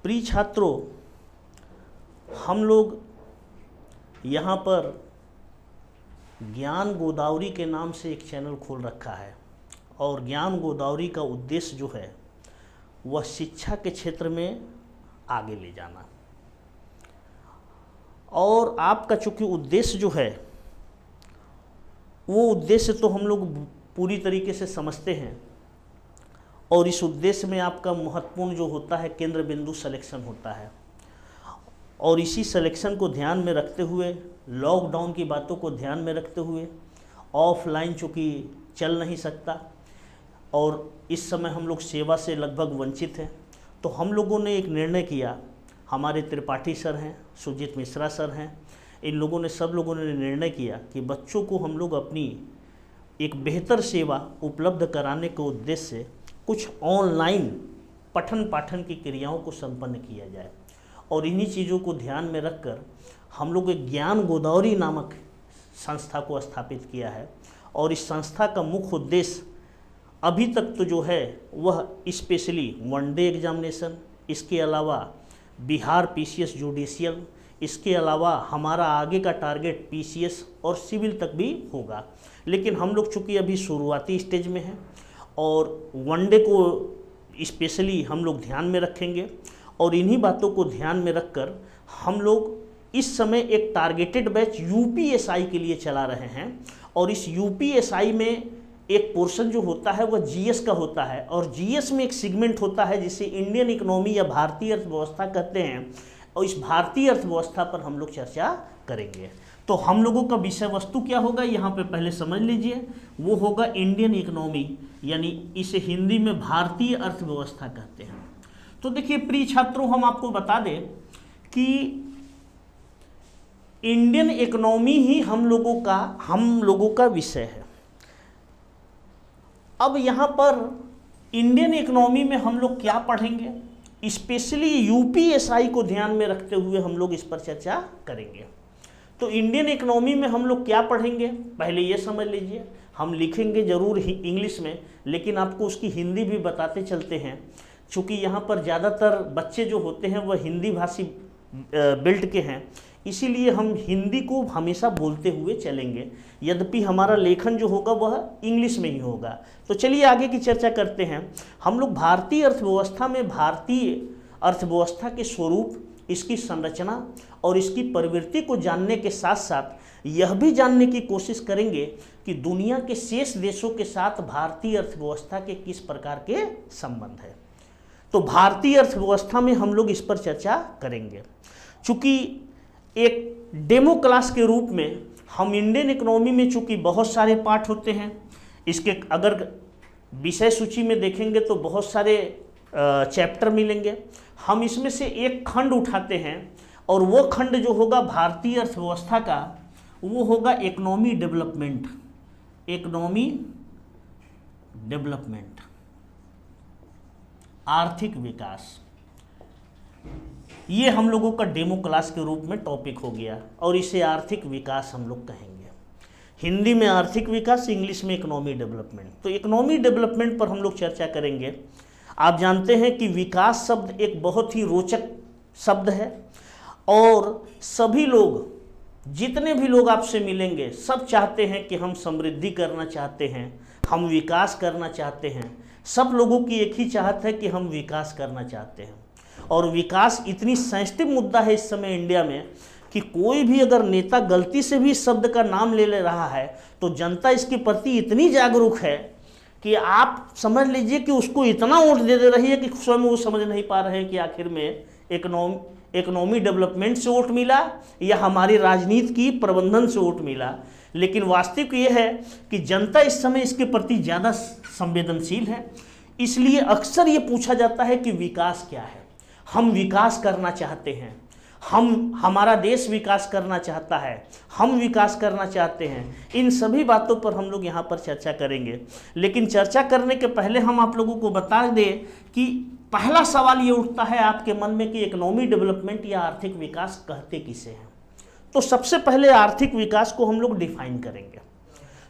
प्रिय छात्रों, हम लोग यहाँ पर ज्ञान गोदावरी के नाम से एक चैनल खोल रखा है और ज्ञान गोदावरी का उद्देश्य जो है वह शिक्षा के क्षेत्र में आगे ले जाना। और आपका चूँकि उद्देश्य जो है वो उद्देश्य तो हम लोग पूरी तरीके से समझते हैं और इस उद्देश्य में आपका महत्वपूर्ण जो होता है केंद्र बिंदु सिलेक्शन होता है। और इसी सिलेक्शन को ध्यान में रखते हुए, लॉकडाउन की बातों को ध्यान में रखते हुए, ऑफलाइन चूँकि चल नहीं सकता और इस समय हम लोग सेवा से लगभग वंचित हैं, तो हम लोगों ने एक निर्णय किया। हमारे त्रिपाठी सर हैं, सुजीत मिश्रा सर हैं, इन लोगों ने सब लोगों ने निर्णय किया कि बच्चों को हम लोग अपनी एक बेहतर सेवा उपलब्ध कराने के उद्देश्य से कुछ ऑनलाइन पठन पाठन की क्रियाओं को संपन्न किया जाए। और इन्हीं चीज़ों को ध्यान में रखकर हम लोग एक ज्ञान गोदावरी नामक संस्था को स्थापित किया है। और इस संस्था का मुख्य उद्देश्य अभी तक तो जो है वह स्पेशली वनडे एग्जामिनेशन, इसके अलावा बिहार पीसीएस जुडिशियल, इसके अलावा हमारा आगे का टारगेट पीसीएस और सिविल तक भी होगा। लेकिन हम लोग चूँकि अभी शुरुआती स्टेज में हैं और वनडे को स्पेशली हम लोग ध्यान में रखेंगे। और इन्हीं बातों को ध्यान में रखकर हम लोग इस समय एक टारगेटेड बैच यूपीएसआई के लिए चला रहे हैं। और इस यूपीएसआई में एक पोर्शन जो होता है वह जीएस का होता है और जीएस में एक सेगमेंट होता है जिसे इंडियन इकोनॉमी या भारतीय अर्थव्यवस्था कहते हैं। और इस भारतीय अर्थव्यवस्था पर हम लोग चर्चा करेंगे। तो हम लोगों का विषय वस्तु क्या होगा यहाँ पे पहले समझ लीजिए, वो होगा इंडियन इकोनॉमी, यानी इसे हिंदी में भारतीय अर्थव्यवस्था कहते हैं। तो देखिए प्रिय छात्रों, हम आपको बता दें कि इंडियन इकोनॉमी ही हम लोगों का विषय है। अब यहाँ पर इंडियन इकोनॉमी में हम लोग क्या पढ़ेंगे, स्पेशली यूपीएसआई को ध्यान में रखते हुए हम लोग इस पर चर्चा करेंगे। तो इंडियन इकोनॉमी में हम लोग क्या पढ़ेंगे, पहले ये समझ लीजिए। हम लिखेंगे जरूर ही इंग्लिश में, लेकिन आपको उसकी हिंदी भी बताते चलते हैं। चूँकि यहाँ पर ज़्यादातर बच्चे जो होते हैं वह हिंदी भाषी बेल्ट के हैं, इसीलिए हम हिंदी को हमेशा बोलते हुए चलेंगे, यद्यपि हमारा लेखन जो होगा वह इंग्लिश में ही होगा। तो चलिए आगे की चर्चा करते हैं। हम लोग भारतीय अर्थव्यवस्था में भारतीय अर्थव्यवस्था के स्वरूप, इसकी संरचना और इसकी प्रवृत्ति को जानने के साथ साथ यह भी जानने की कोशिश करेंगे कि दुनिया के शेष देशों के साथ भारतीय अर्थव्यवस्था के किस प्रकार के संबंध है। तो भारतीय अर्थव्यवस्था में हम लोग इस पर चर्चा करेंगे। चूँकि एक डेमो क्लास के रूप में हम इंडियन इकोनॉमी में चूँकि बहुत सारे पार्ट होते हैं, इसके अगर विषय सूची में देखेंगे तो बहुत सारे चैप्टर मिलेंगे। हम इसमें से एक खंड उठाते हैं और वो खंड जो होगा भारतीय अर्थव्यवस्था का वो होगा इकोनॉमी डेवलपमेंट। इकोनॉमी डेवलपमेंट, आर्थिक विकास, ये हम लोगों का डेमो क्लास के रूप में टॉपिक हो गया और इसे आर्थिक विकास हम लोग कहेंगे। हिंदी में आर्थिक विकास, इंग्लिश में इकोनॉमी डेवलपमेंट। तो इकोनॉमी डेवलपमेंट पर हम लोग चर्चा करेंगे। आप जानते हैं कि विकास शब्द एक बहुत ही रोचक शब्द है और सभी लोग, जितने भी लोग आपसे मिलेंगे, सब चाहते हैं कि हम समृद्धि करना चाहते हैं, हम विकास करना चाहते हैं। सब लोगों की एक ही चाहत है कि हम विकास करना चाहते हैं। और विकास इतनी सेंसिटिव मुद्दा है इस समय इंडिया में कि कोई भी अगर नेता गलती से भी शब्द का नाम ले रहा है तो जनता इसके प्रति इतनी जागरूक है कि आप समझ लीजिए कि उसको इतना वोट दे रही है कि स्वयं वो समझ नहीं पा रहे हैं कि आखिर में इकोनॉमी डेवलपमेंट से वोट मिला या हमारी राजनीति की प्रबंधन से वोट मिला। लेकिन वास्तविक ये है कि जनता इस समय इसके प्रति ज़्यादा संवेदनशील है। इसलिए अक्सर ये पूछा जाता है कि विकास क्या है। हम विकास करना चाहते हैं, हमारा देश विकास करना चाहता है, हम विकास करना चाहते हैं। इन सभी बातों पर हम लोग यहाँ पर चर्चा करेंगे। लेकिन चर्चा करने के पहले हम आप लोगों को बता दें कि पहला सवाल ये उठता है आपके मन में कि इकोनॉमी डेवलपमेंट या आर्थिक विकास कहते किसे हैं। तो सबसे पहले आर्थिक विकास को हम लोग डिफाइन करेंगे।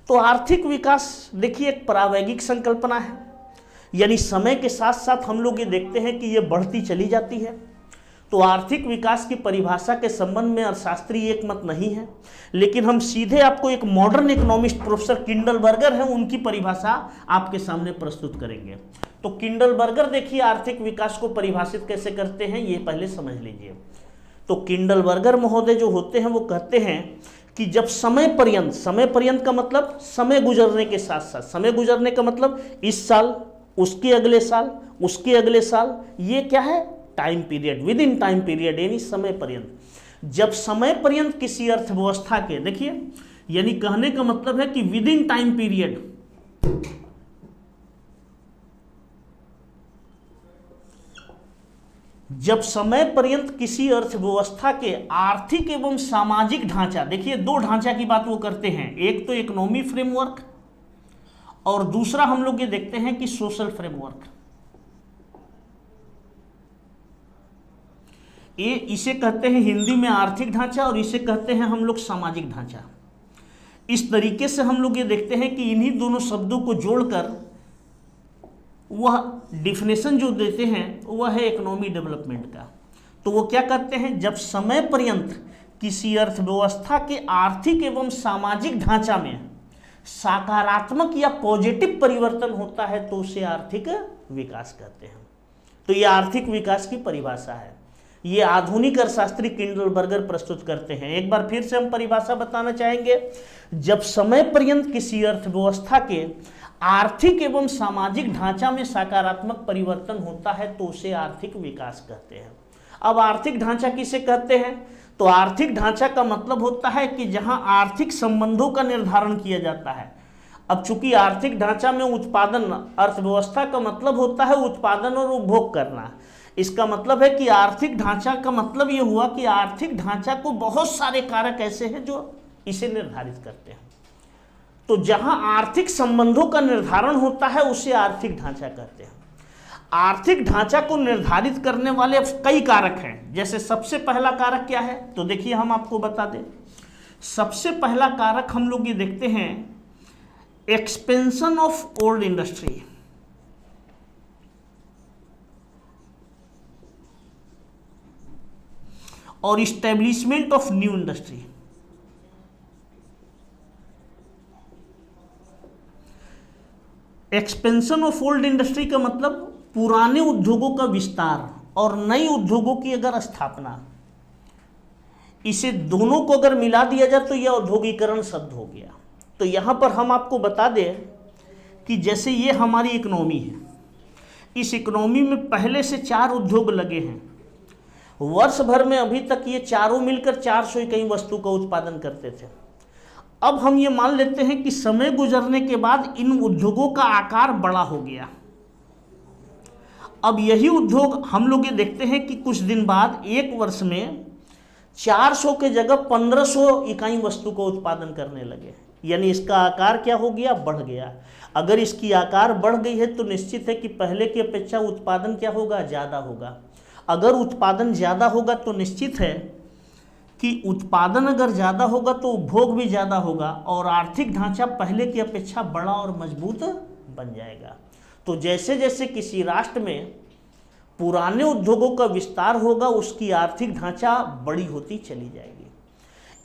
तो आर्थिक विकास देखिए एक प्रावैगिक संकल्पना है, यानी समय के साथ साथ हम लोग ये देखते हैं कि ये बढ़ती चली जाती है। तो आर्थिक विकास की परिभाषा के संबंध में अर्थशास्त्री एक मत नहीं है, लेकिन हम सीधे आपको एक मॉडर्न इकोनॉमिस्ट प्रोफेसर किंडलबर्गर है उनकी परिभाषा आपके सामने प्रस्तुत करेंगे। तो किंडलबर्गर देखिए आर्थिक विकास को परिभाषित कैसे करते हैं ये पहले समझ लीजिए। तो किंडलबर्गर महोदय जो होते हैं वो कहते हैं कि जब समय पर्यंत का मतलब समय गुजरने के साथ साथ, समय गुजरने का मतलब इस साल, उसके अगले साल, उसके अगले साल, ये क्या है, time period, with in time period, यानी समय पर्यंत। जब समय पर्यंत किसी अर्थव्यवस्था के, देखिए यानी कहने का मतलब है कि विद इन टाइम पीरियड, जब समय पर्यंत किसी अर्थव्यवस्था के आर्थिक एवं सामाजिक ढांचा, देखिए दो ढांचा की बात वो करते हैं, एक तो इकोनॉमी फ्रेमवर्क और दूसरा हम लोग ये देखते हैं कि सोशल फ्रेमवर्क। ये इसे कहते हैं हिंदी में आर्थिक ढांचा और इसे कहते हैं हम लोग सामाजिक ढांचा। इस तरीके से हम लोग ये देखते हैं कि इन्हीं दोनों शब्दों को जोड़कर वह डिफिनेशन जो देते हैं वह है इकोनॉमी डेवलपमेंट का। तो वो क्या कहते हैं, जब समय पर्यंत किसी अर्थव्यवस्था के आर्थिक एवं सामाजिक ढांचा में सकारात्मक या पॉजिटिव परिवर्तन होता है तो उसे आर्थिक विकास कहते हैं। तो ये आर्थिक विकास की परिभाषा है, ये आधुनिक अर्थशास्त्री किंडलबर्गर प्रस्तुत करते हैं। एक बार फिर से हम परिभाषा बताना चाहेंगे, जब समय पर्यंत किसी अर्थव्यवस्था के आर्थिक एवं सामाजिक ढांचा में सकारात्मक परिवर्तन होता है तो उसे आर्थिक विकास कहते हैं। अब आर्थिक ढांचा किसे कहते हैं, तो आर्थिक ढांचा का मतलब होता है कि जहां आर्थिक संबंधों का निर्धारण किया जाता है। अब चूंकि आर्थिक ढांचा में उत्पादन, अर्थव्यवस्था का मतलब होता है उत्पादन और उपभोग करना, इसका मतलब है कि आर्थिक ढांचा का मतलब ये हुआ कि आर्थिक ढांचा को बहुत सारे कारक ऐसे हैं जो इसे निर्धारित करते हैं। तो जहां आर्थिक संबंधों का निर्धारण होता है उसे आर्थिक ढांचा कहते हैं। आर्थिक ढांचा को निर्धारित करने वाले कई कारक हैं। जैसे सबसे पहला कारक क्या है, तो देखिए हम आपको बता दें, सबसे पहला कारक हम लोग ये देखते हैं एक्सपेंशन ऑफ ओल्ड इंडस्ट्री। और establishment of new industry. Expansion of old industry का मतलब पुराने उद्योगों का विस्तार और नए उद्योगों की अगर स्थापना, इसे दोनों को अगर मिला दिया जाए तो यह औद्योगिकरण शब्द हो गया। तो यहां पर हम आपको बता दें कि जैसे ये हमारी इकोनॉमी है, इस इकोनॉमी में पहले से 4 उद्योग लगे हैं। वर्ष भर में अभी तक ये चारों मिलकर 400 इकाई वस्तु का उत्पादन करते थे। अब हम ये मान लेते हैं कि समय गुजरने के बाद इन उद्योगों का आकार बड़ा हो गया। अब यही उद्योग हम लोग ये देखते हैं कि कुछ दिन बाद एक वर्ष में 400 के जगह 1500 इकाई वस्तु का उत्पादन करने लगे, यानी इसका आकार क्या हो गया, बढ़ गया। अगर इसकी आकार बढ़ गई है तो निश्चित है कि पहले की अपेक्षा उत्पादन क्या होगा, ज़्यादा होगा। अगर उत्पादन ज़्यादा होगा तो निश्चित है कि उत्पादन अगर ज़्यादा होगा तो उपभोग भी ज़्यादा होगा और आर्थिक ढांचा पहले की अपेक्षा बड़ा और मजबूत बन जाएगा। तो जैसे जैसे किसी राष्ट्र में पुराने उद्योगों का विस्तार होगा उसकी आर्थिक ढांचा बड़ी होती चली जाएगी।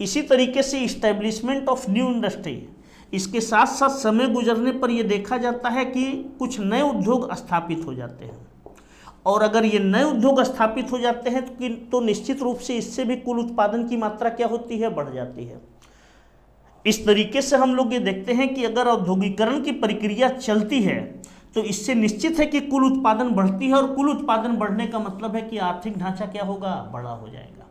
इसी तरीके से इस्टेब्लिशमेंट ऑफ न्यू इंडस्ट्री, इसके साथ साथ समय गुजरने पर यह देखा जाता है कि कुछ नए उद्योग स्थापित हो जाते हैं और अगर ये नए उद्योग स्थापित हो जाते हैं तो निश्चित रूप से इससे भी कुल उत्पादन की मात्रा क्या होती है, बढ़ जाती है। इस तरीके से हम लोग ये देखते हैं कि अगर औद्योगिकरण की प्रक्रिया चलती है तो इससे निश्चित है कि कुल उत्पादन बढ़ती है और कुल उत्पादन बढ़ने का मतलब है कि आर्थिक ढांचा क्या होगा, बड़ा हो जाएगा।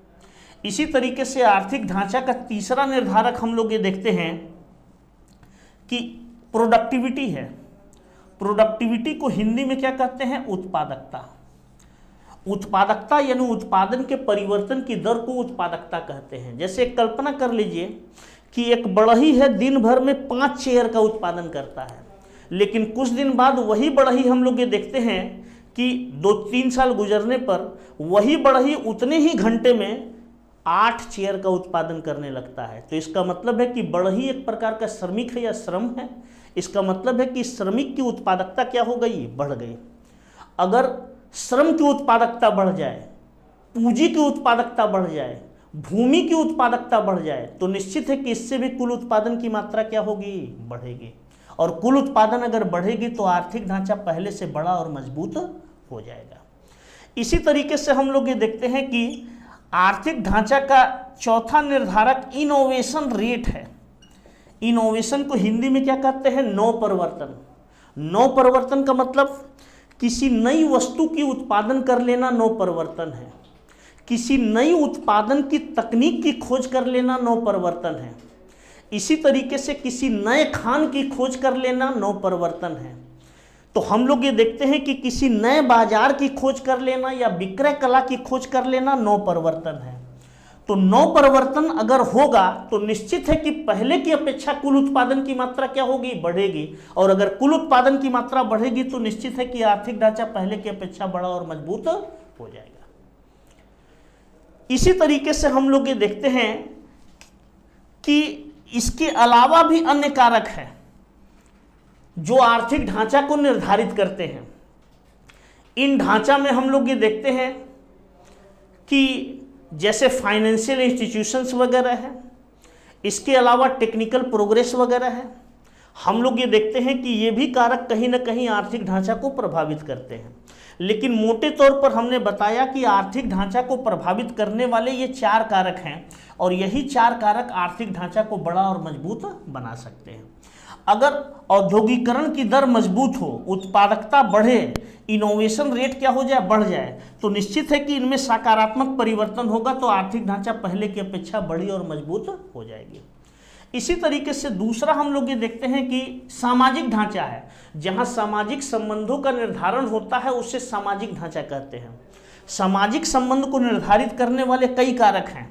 इसी तरीके से आर्थिक ढांचा का तीसरा निर्धारक हम लोग ये देखते हैं कि प्रोडक्टिविटी है। प्रोडक्टिविटी को हिंदी में क्या कहते हैं, उत्पादकता। उत्पादकता यानी उत्पादन के परिवर्तन की दर को उत्पादकता कहते हैं। जैसे कल्पना कर लीजिए कि एक बढ़ई है दिन भर में 5 चेयर का उत्पादन करता है, लेकिन कुछ दिन बाद वही बढ़ई हम लोग ये देखते हैं कि 2-3 साल गुजरने पर वही बढ़ई उतने ही घंटे में 8 चेयर का उत्पादन करने लगता है। तो इसका मतलब है कि बढ़ई एक प्रकार का श्रमिक है या श्रम है। इसका मतलब है कि श्रमिक की उत्पादकता क्या हो गई, बढ़ गई। अगर श्रम की उत्पादकता बढ़ जाए पूंजी की उत्पादकता बढ़ जाए, भूमि की उत्पादकता बढ़ जाए, तो निश्चित है कि इससे भी कुल उत्पादन की मात्रा क्या होगी, बढ़ेगी। और कुल उत्पादन अगर बढ़ेगी तो आर्थिक ढांचा पहले से बड़ा और मजबूत हो जाएगा। इसी तरीके से हम लोग ये देखते हैं कि आर्थिक ढांचा का चौथा निर्धारक इनोवेशन रेट है। इनोवेशन को हिंदी में क्या कहते हैं, नवपरिवर्तन। नवपरिवर्तन का मतलब किसी नई वस्तु की उत्पादन कर लेना नवपरिवर्तन है, किसी नई उत्पादन की तकनीक की खोज कर लेना नवपरिवर्तन है, इसी तरीके से किसी नए खान की खोज कर लेना नवपरिवर्तन है। तो हम लोग ये देखते हैं कि किसी नए बाजार की खोज कर लेना या विक्रय कला की खोज कर लेना नवपरिवर्तन है। तो नवपरिवर्तन अगर होगा तो निश्चित है कि पहले की अपेक्षा कुल उत्पादन की मात्रा क्या होगी, बढ़ेगी। और अगर कुल उत्पादन की मात्रा बढ़ेगी तो निश्चित है कि आर्थिक ढांचा पहले की अपेक्षा बड़ा और मजबूत हो जाएगा। इसी तरीके से हम लोग ये देखते हैं कि इसके अलावा भी अन्य कारक हैं जो आर्थिक ढांचा को निर्धारित करते हैं। इन ढांचा में हम लोग ये देखते हैं कि जैसे फाइनेंशियल इंस्टीट्यूशंस वगैरह है, इसके अलावा टेक्निकल प्रोग्रेस वगैरह है। हम लोग ये देखते हैं कि ये भी कारक कहीं ना कहीं आर्थिक ढांचा को प्रभावित करते हैं। लेकिन मोटे तौर पर हमने बताया कि आर्थिक ढांचा को प्रभावित करने वाले ये 4 कारक हैं और यही 4 कारक आर्थिक ढांचा को बड़ा और मजबूत बना सकते हैं। अगर औद्योगिकरण की दर मजबूत हो, उत्पादकता बढ़े, इनोवेशन रेट क्या हो जाए, बढ़ जाए, तो निश्चित है कि इनमें सकारात्मक परिवर्तन होगा तो आर्थिक ढांचा पहले की अपेक्षा बड़ी और मजबूत हो जाएगी। इसी तरीके से दूसरा हम लोग ये देखते हैं कि सामाजिक ढांचा है, जहां सामाजिक संबंधों का निर्धारण होता है उसे सामाजिक ढांचा कहते हैं। सामाजिक संबंध को निर्धारित करने वाले कई कारक हैं।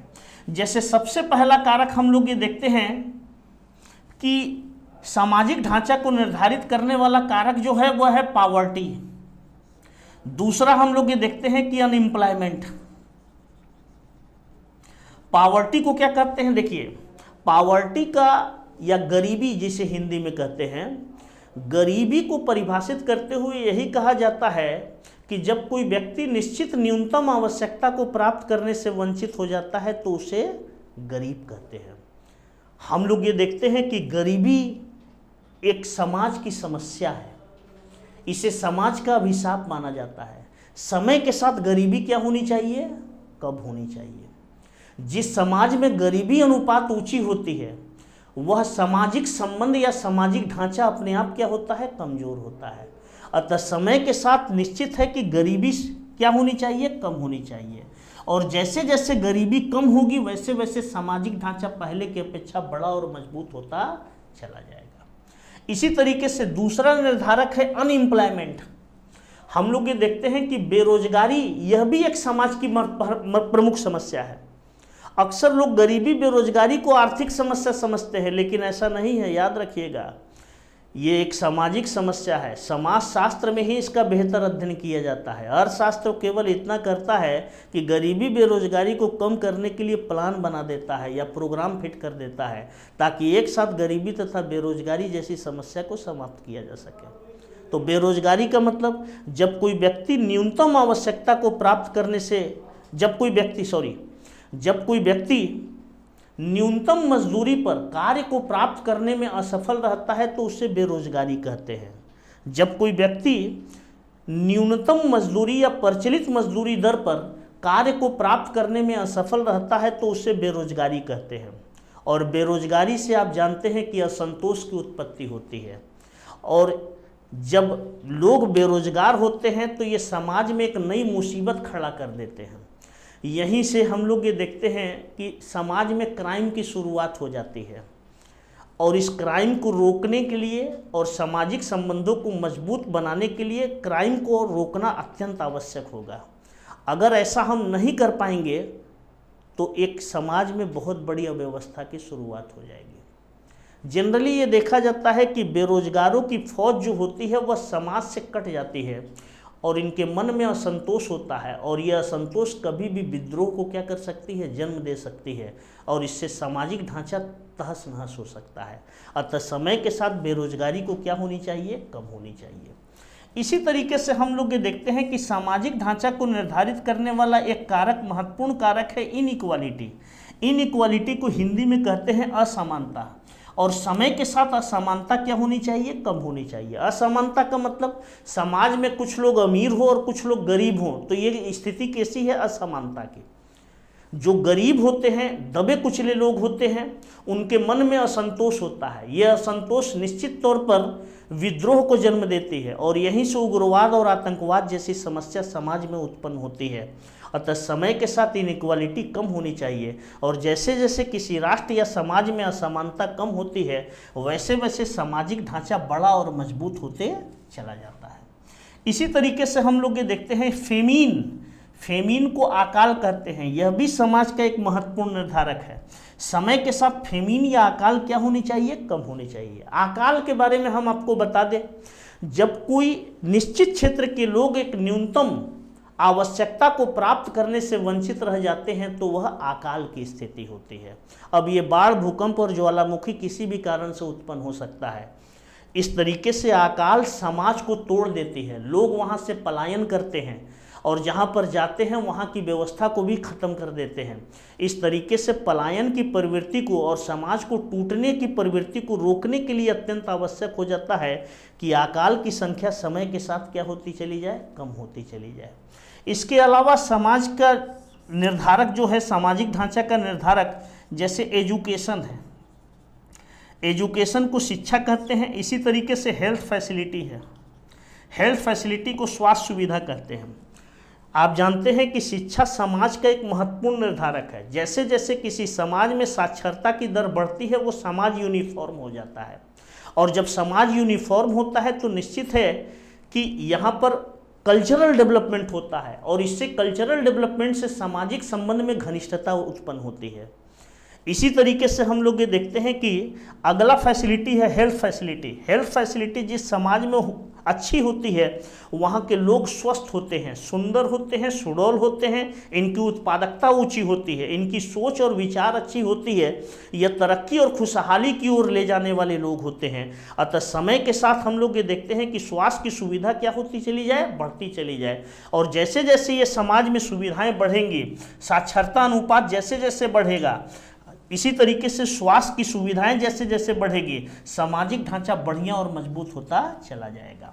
जैसे सबसे पहला कारक हम लोग ये देखते हैं कि सामाजिक ढांचा को निर्धारित करने वाला कारक जो है वह है पॉवर्टी। दूसरा हम लोग ये देखते हैं कि अनएम्प्लॉयमेंट। पॉवर्टी को क्या कहते हैं, देखिए पॉवर्टी का या गरीबी जिसे हिंदी में कहते हैं, गरीबी को परिभाषित करते हुए यही कहा जाता है कि जब कोई व्यक्ति निश्चित न्यूनतम आवश्यकता को प्राप्त करने से वंचित हो जाता है तो उसे गरीब कहते हैं। हम लोग ये देखते हैं कि गरीबी एक समाज की समस्या है, इसे समाज का अभिशाप माना जाता है। समय के साथ गरीबी क्या होनी चाहिए, कब होनी चाहिए। जिस समाज में गरीबी अनुपात ऊंची होती है वह सामाजिक संबंध या सामाजिक ढांचा अपने आप क्या होता है, कमजोर होता है। अतः समय के साथ निश्चित है कि गरीबी क्या होनी चाहिए, कम होनी चाहिए। और जैसे जैसे गरीबी कम होगी वैसे वैसे सामाजिक ढांचा पहले की अपेक्षा बड़ा और मजबूत होता चला जाएगा। इसी तरीके से दूसरा निर्धारक है अनएम्प्लॉयमेंट। हम लोग ये देखते हैं कि बेरोजगारी यह भी एक समाज की प्रमुख समस्या है। अक्सर लोग गरीबी बेरोजगारी को आर्थिक समस्या समझते हैं, लेकिन ऐसा नहीं है। याद रखिएगा, ये एक सामाजिक समस्या है। समाज शास्त्र में ही इसका बेहतर अध्ययन किया जाता है। अर्थशास्त्र केवल इतना करता है कि गरीबी बेरोजगारी को कम करने के लिए प्लान बना देता है या प्रोग्राम फिट कर देता है ताकि एक साथ गरीबी तथा बेरोजगारी जैसी समस्या को समाप्त किया जा सके। तो बेरोजगारी का मतलब जब कोई व्यक्ति न्यूनतम आवश्यकता को प्राप्त करने से जब कोई व्यक्ति न्यूनतम मजदूरी पर कार्य को प्राप्त करने में असफल रहता है तो उसे बेरोजगारी कहते हैं। जब कोई व्यक्ति न्यूनतम मजदूरी या प्रचलित मजदूरी दर पर कार्य को प्राप्त करने में असफल रहता है तो उसे बेरोजगारी कहते हैं। और बेरोजगारी से आप जानते हैं कि असंतोष की उत्पत्ति होती है, और जब लोग बेरोजगार होते हैं तो ये समाज में एक नई मुसीबत खड़ा कर देते हैं। यहीं से हम लोग ये देखते हैं कि समाज में क्राइम की शुरुआत हो जाती है, और इस क्राइम को रोकने के लिए और सामाजिक संबंधों को मजबूत बनाने के लिए क्राइम को रोकना अत्यंत आवश्यक होगा। अगर ऐसा हम नहीं कर पाएंगे तो एक समाज में बहुत बड़ी अव्यवस्था की शुरुआत हो जाएगी। जनरली ये देखा जाता है कि बेरोजगारों की फौज जो होती है वह समाज से कट जाती है और इनके मन में असंतोष होता है, और यह असंतोष कभी भी विद्रोह को क्या कर सकती है, जन्म दे सकती है, और इससे सामाजिक ढांचा तहस नहस हो सकता है। अतः समय के साथ बेरोजगारी को क्या होनी चाहिए, कम होनी चाहिए। इसी तरीके से हम लोग ये देखते हैं कि सामाजिक ढांचा को निर्धारित करने वाला एक कारक, महत्वपूर्ण कारक है इनइक्वालिटी। इनइक्वालिटी को हिंदी में कहते हैं असमानता। और समय के साथ असमानता क्या होनी चाहिए? कम होनी चाहिए। असमानता का मतलब समाज में कुछ लोग अमीर हो और कुछ लोग गरीब हो, तो ये स्थिति कैसी है? असमानता की। जो गरीब होते हैं, दबे कुचले लोग होते हैं, उनके मन में असंतोष होता है। यह असंतोष निश्चित तौर पर विद्रोह को जन्म देती है और यहीं से उग्रवाद और आतंकवाद जैसी समस्या समाज में उत्पन्न होती है। अतः समय के साथ इनइक्वालिटी कम होनी चाहिए और जैसे जैसे किसी राष्ट्र या समाज में असमानता कम होती है वैसे वैसे सामाजिक ढांचा बड़ा और मजबूत होते चला जाता है। इसी तरीके से हम लोग ये देखते हैं फेमीन को अकाल कहते हैं। यह भी समाज का एक महत्वपूर्ण निर्धारक है। समय के साथ फेमीन या अकाल क्या होनी चाहिए? कम होनी चाहिए। अकाल के बारे में हम आपको बता दें, जब कोई निश्चित क्षेत्र के लोग एक न्यूनतम आवश्यकता को प्राप्त करने से वंचित रह जाते हैं तो वह अकाल की स्थिति होती है। अब ये बाढ़, भूकंप और ज्वालामुखी किसी भी कारण से उत्पन्न हो सकता है। इस तरीके से अकाल समाज को तोड़ देती है। लोग वहाँ से पलायन करते हैं और जहाँ पर जाते हैं वहाँ की व्यवस्था को भी खत्म कर देते हैं। इस तरीके से पलायन की प्रवृत्ति को और समाज को टूटने की प्रवृत्ति को रोकने के लिए अत्यंत आवश्यक हो जाता है कि अकाल की संख्या समय के साथ क्या होती चली जाए? कम होती चली जाए। इसके अलावा समाज का निर्धारक जो है, सामाजिक ढांचा का निर्धारक, जैसे एजुकेशन है, एजुकेशन को शिक्षा कहते हैं। इसी तरीके से हेल्थ फैसिलिटी है, हेल्थ फैसिलिटी को स्वास्थ्य सुविधा कहते हैं। आप जानते हैं कि शिक्षा समाज का एक महत्वपूर्ण निर्धारक है। जैसे जैसे किसी समाज में साक्षरता की दर बढ़ती है वो समाज यूनिफॉर्म हो जाता है और जब समाज यूनिफॉर्म होता है तो निश्चित है कि यहाँ पर कल्चरल डेवलपमेंट होता है और इससे कल्चरल डेवलपमेंट से सामाजिक संबंध में घनिष्ठता उत्पन्न होती है। इसी तरीके से हम लोग ये देखते हैं कि अगला फैसिलिटी है हेल्थ फैसिलिटी। हेल्थ फैसिलिटी जिस समाज में अच्छी होती है वहाँ के लोग स्वस्थ होते हैं, सुंदर होते हैं, सुडौल होते हैं, इनकी उत्पादकता ऊंची होती है, इनकी सोच और विचार अच्छी होती है, यह तरक्की और खुशहाली की ओर ले जाने वाले लोग होते हैं। अतः समय के साथ हम लोग ये देखते हैं कि स्वास्थ्य की सुविधा क्या होती चली जाए? बढ़ती चली जाए। और जैसे जैसे ये समाज में सुविधाएँ बढ़ेंगी, साक्षरता अनुपात जैसे जैसे बढ़ेगा, इसी तरीके से स्वास्थ्य की सुविधाएं जैसे जैसे बढ़ेगी, सामाजिक ढांचा बढ़िया और मजबूत होता चला जाएगा।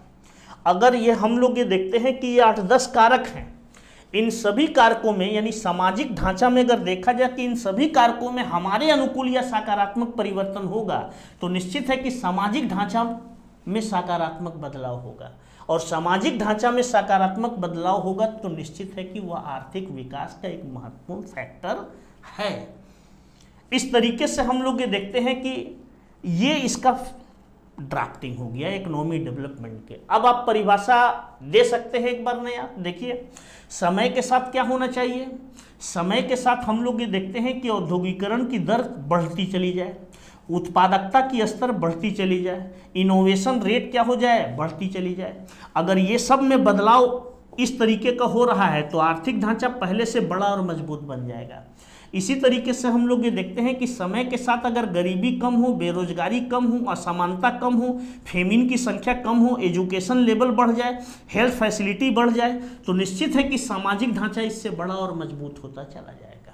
अगर ये हम लोग ये देखते हैं कि ये 8-10 कारक हैं, इन सभी कारकों में यानी सामाजिक ढांचा में अगर देखा जाए कि इन सभी कारकों में हमारे अनुकूल या सकारात्मक परिवर्तन होगा तो निश्चित है कि सामाजिक ढांचा में सकारात्मक बदलाव होगा और सामाजिक ढांचा में सकारात्मक बदलाव होगा तो निश्चित है कि वह आर्थिक विकास का एक महत्वपूर्ण फैक्टर है। इस तरीके से हम लोग ये देखते हैं कि ये इसका ड्राफ्टिंग हो गया इकोनॉमी डेवलपमेंट के। अब आप परिभाषा दे सकते हैं एक बार नया। देखिए, समय के साथ क्या होना चाहिए? समय के साथ हम लोग ये देखते हैं कि औद्योगिकरण की दर बढ़ती चली जाए, उत्पादकता की स्तर बढ़ती चली जाए, इनोवेशन रेट क्या हो जाए? बढ़ती चली जाए। अगर ये सब में बदलाव इस तरीके का हो रहा है तो आर्थिक ढांचा पहले से बड़ा और मजबूत बन जाएगा। इसी तरीके से हम लोग ये देखते हैं कि समय के साथ अगर गरीबी कम हो, बेरोजगारी कम हो, असमानता कम हो, फेमिन की संख्या कम हो, एजुकेशन लेवल बढ़ जाए, हेल्थ फैसिलिटी बढ़ जाए तो निश्चित है कि सामाजिक ढांचा इससे बड़ा और मजबूत होता चला जाएगा।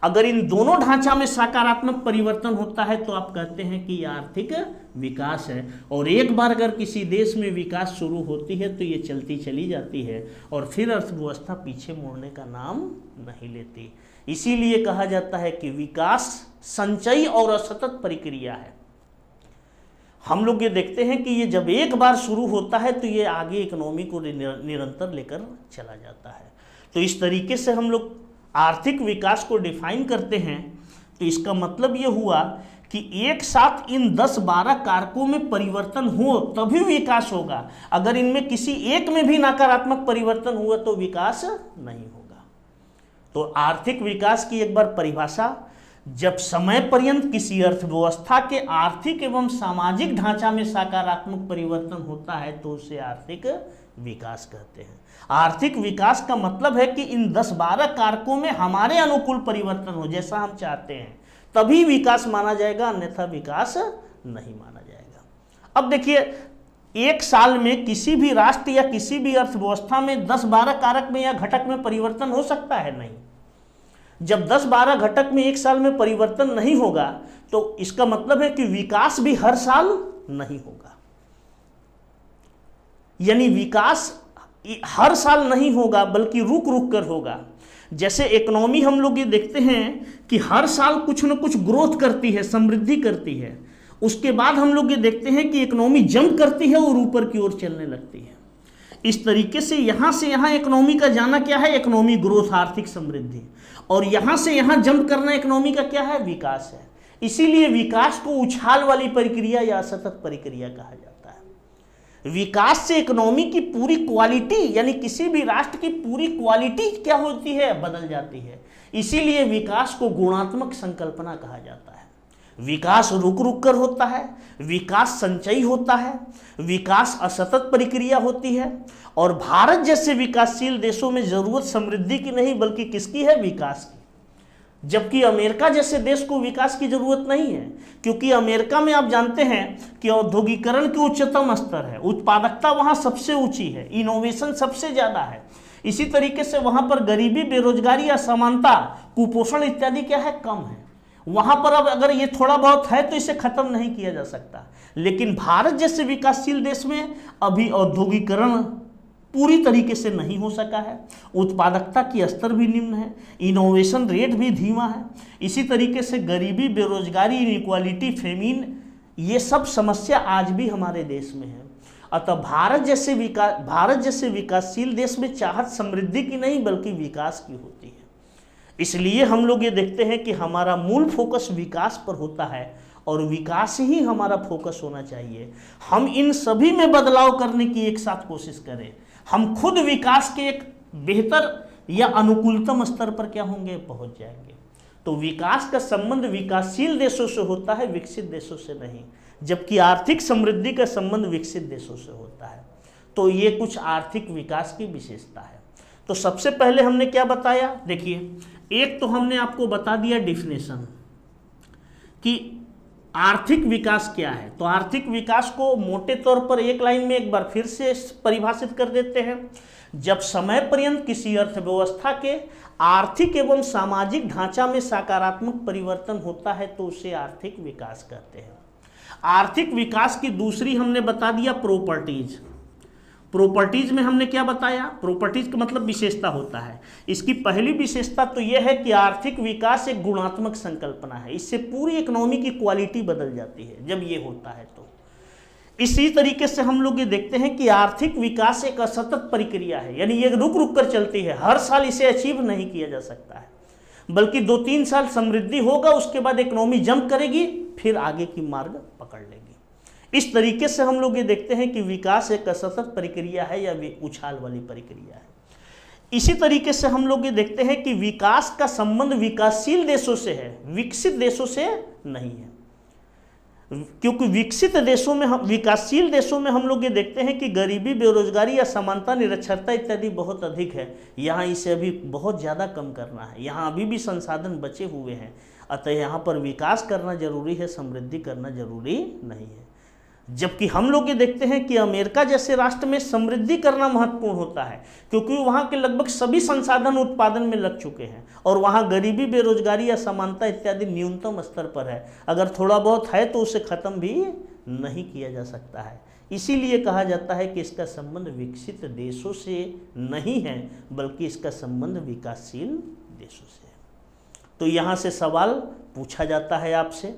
अगर इन दोनों ढांचा में सकारात्मक परिवर्तन होता है तो आप कहते हैं कि आर्थिक विकास है। और एक बार अगर किसी देश में विकास शुरू होती है तो ये चलती चली जाती है और फिर अर्थव्यवस्था पीछे मुड़ने का नाम नहीं लेती। इसीलिए कहा जाता है कि विकास संचयी और असतत प्रक्रिया है। हम लोग ये देखते हैं कि ये जब एक बार शुरू होता है तो ये आगे इकोनॉमी को निरंतर लेकर चला जाता है। तो इस तरीके से हम लोग आर्थिक विकास को डिफाइन करते हैं। तो इसका मतलब ये हुआ कि एक साथ इन 10-12 कारकों में परिवर्तन हो तभी विकास होगा। अगर इनमें किसी एक में भी नकारात्मक परिवर्तन हुआ तो विकास नहीं होगा। तो आर्थिक विकास की एक बार परिभाषा, जब समय पर्यंत किसी अर्थव्यवस्था के आर्थिक एवं सामाजिक ढांचा में सकारात्मक परिवर्तन होता है तो उसे आर्थिक विकास कहते हैं। आर्थिक विकास का मतलब है कि इन 10-12 कारकों में हमारे अनुकूल परिवर्तन हो, जैसा हम चाहते हैं, तभी विकास माना जाएगा, अन्यथा विकास नहीं माना जाएगा। अब देखिए, एक साल में किसी भी राष्ट्र या किसी भी अर्थव्यवस्था में 10-12 कारक में या घटक में परिवर्तन हो सकता है? नहीं। जब 10-12 घटक में एक साल में परिवर्तन नहीं होगा तो इसका मतलब है कि विकास भी हर साल नहीं होगा। यानी विकास हर साल नहीं होगा बल्कि रुक रुक कर होगा। जैसे इकोनॉमी हम लोग ये देखते हैं कि हर साल कुछ न कुछ ग्रोथ करती है, समृद्धि करती है, उसके बाद हम लोग ये देखते हैं कि इकोनॉमी जंप करती है और ऊपर की ओर चलने लगती है। इस तरीके से यहाँ इकोनॉमी का जाना क्या है? इकोनॉमी ग्रोथ, आर्थिक समृद्धि। और यहाँ से यहाँ जंप करना इकोनॉमी का क्या है? विकास है। इसीलिए विकास को उछाल वाली प्रक्रिया या सतत प्रक्रिया कहा जाता है। विकास से इकोनॉमी की पूरी क्वालिटी, यानी किसी भी राष्ट्र की पूरी क्वालिटी क्या होती है? बदल जाती है। इसीलिए विकास को गुणात्मक संकल्पना कहा जाता है। विकास रुक रुक कर होता है, विकास संचयी होता है, विकास असतत प्रक्रिया होती है। और भारत जैसे विकासशील देशों में जरूरत समृद्धि की नहीं बल्कि किसकी है? विकास की। जबकि अमेरिका जैसे देश को विकास की जरूरत नहीं है, क्योंकि अमेरिका में आप जानते हैं कि औद्योगिकरण के उच्चतम स्तर है, उत्पादकता वहां सबसे ऊंची है, इनोवेशन सबसे ज्यादा है। इसी तरीके से वहां पर गरीबी, बेरोजगारी, असमानता, कुपोषण इत्यादि क्या है? कम है। वहां पर अब अगर ये थोड़ा बहुत है तो इसे खत्म नहीं किया जा सकता। लेकिन भारत जैसे विकासशील देश में अभी औद्योगिकरण पूरी तरीके से नहीं हो सका है, उत्पादकता की स्तर भी निम्न है, इनोवेशन रेट भी धीमा है। इसी तरीके से गरीबी, बेरोजगारी, इनइक्वालिटी, फेमिन, ये सब समस्या आज भी हमारे देश में है। अतः भारत जैसे विकासशील देश में चाहत समृद्धि की नहीं बल्कि विकास की होती है। इसलिए हम लोग ये देखते हैं कि हमारा मूल फोकस विकास पर होता है और विकास ही हमारा फोकस होना चाहिए। हम इन सभी में बदलाव करने की एक साथ कोशिश करें, हम खुद विकास के एक बेहतर या अनुकूलतम स्तर पर क्या होंगे? पहुंच जाएंगे। तो विकास का संबंध विकासशील देशों से होता है, विकसित देशों से नहीं। जबकि आर्थिक समृद्धि का संबंध विकसित देशों से होता है। तो ये कुछ आर्थिक विकास की विशेषता है। तो सबसे पहले हमने क्या बताया? देखिए, एक तो हमने आपको बता दिया डिफिनेशन कि आर्थिक विकास क्या है। तो आर्थिक विकास को मोटे तौर पर एक लाइन में एक बार फिर से परिभाषित कर देते हैं। जब समय पर्यंत किसी अर्थव्यवस्था के आर्थिक एवं सामाजिक ढांचा में सकारात्मक परिवर्तन होता है तो उसे आर्थिक विकास कहते हैं। आर्थिक विकास की दूसरी हमने बता दिया प्रॉपर्टीज। प्रॉपर्टीज में हमने क्या बताया? प्रॉपर्टीज का मतलब विशेषता होता है। इसकी पहली विशेषता तो यह है कि आर्थिक विकास एक गुणात्मक संकल्पना है। इससे पूरी इकोनॉमी की क्वालिटी बदल जाती है जब ये होता है। तो इसी तरीके से हम लोग ये देखते हैं कि आर्थिक विकास एक असतत प्रक्रिया है, यानी ये रुक रुक कर चलती है। हर साल इसे अचीव नहीं किया जा सकता है, बल्कि 2-3 साल समृद्धि होगा, उसके बाद इकोनॉमी जंप करेगी, फिर आगे की मार्ग पकड़ लेगी। इस तरीके से हम लोग ये देखते हैं कि विकास एक असतत प्रक्रिया है या उछाल वाली प्रक्रिया है। इसी तरीके से हम लोग ये देखते हैं कि विकास का संबंध विकासशील देशों से है, विकसित देशों से नहीं है। क्योंकि विकसित देशों में, विकासशील देशों में हम लोग ये देखते हैं कि गरीबी, बेरोजगारी, असमानता, निरक्षरता इत्यादि बहुत अधिक है। यहाँ इसे अभी बहुत ज़्यादा कम करना है। यहाँ अभी भी संसाधन बचे हुए हैं, अतः यहाँ पर विकास करना जरूरी है, समृद्धि करना जरूरी नहीं है। जबकि हम लोग ये देखते हैं कि अमेरिका जैसे राष्ट्र में समृद्धि करना महत्वपूर्ण होता है, क्योंकि वहाँ के लगभग सभी संसाधन उत्पादन में लग चुके हैं और वहाँ गरीबी, बेरोजगारी, असमानता इत्यादि न्यूनतम स्तर पर है। अगर थोड़ा बहुत है तो उसे ख़त्म भी नहीं किया जा सकता है। इसीलिए कहा जाता है कि इसका संबंध विकसित देशों से नहीं है, बल्कि इसका संबंध विकासशील देशों से है। तो यहाँ से सवाल पूछा जाता है आपसे।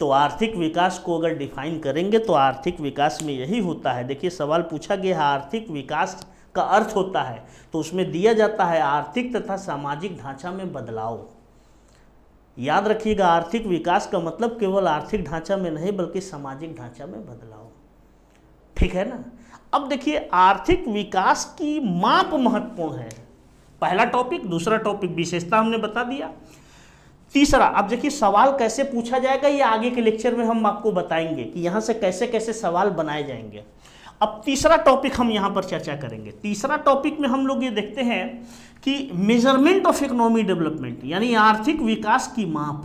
तो आर्थिक विकास को अगर डिफाइन करेंगे तो आर्थिक विकास में यही होता है। देखिए, सवाल पूछा गया है आर्थिक विकास का अर्थ होता है, तो उसमें दिया जाता है आर्थिक तथा सामाजिक ढांचा में बदलाव। याद रखिएगा, आर्थिक विकास का मतलब केवल आर्थिक ढांचा में नहीं बल्कि सामाजिक ढांचा में बदलाव। ठीक है ना। अब देखिए, आर्थिक विकास की माप महत्वपूर्ण है। पहला टॉपिक। दूसरा टॉपिक विशेषता हमने बता दिया। तीसरा, अब देखिए सवाल कैसे पूछा जाएगा, ये आगे के लेक्चर में हम आपको बताएंगे कि यहाँ से कैसे कैसे सवाल बनाए जाएंगे। अब तीसरा टॉपिक हम यहाँ पर चर्चा करेंगे। तीसरा टॉपिक में हम लोग ये देखते हैं कि मेजरमेंट ऑफ इकोनॉमी डेवलपमेंट, यानी आर्थिक विकास की माप।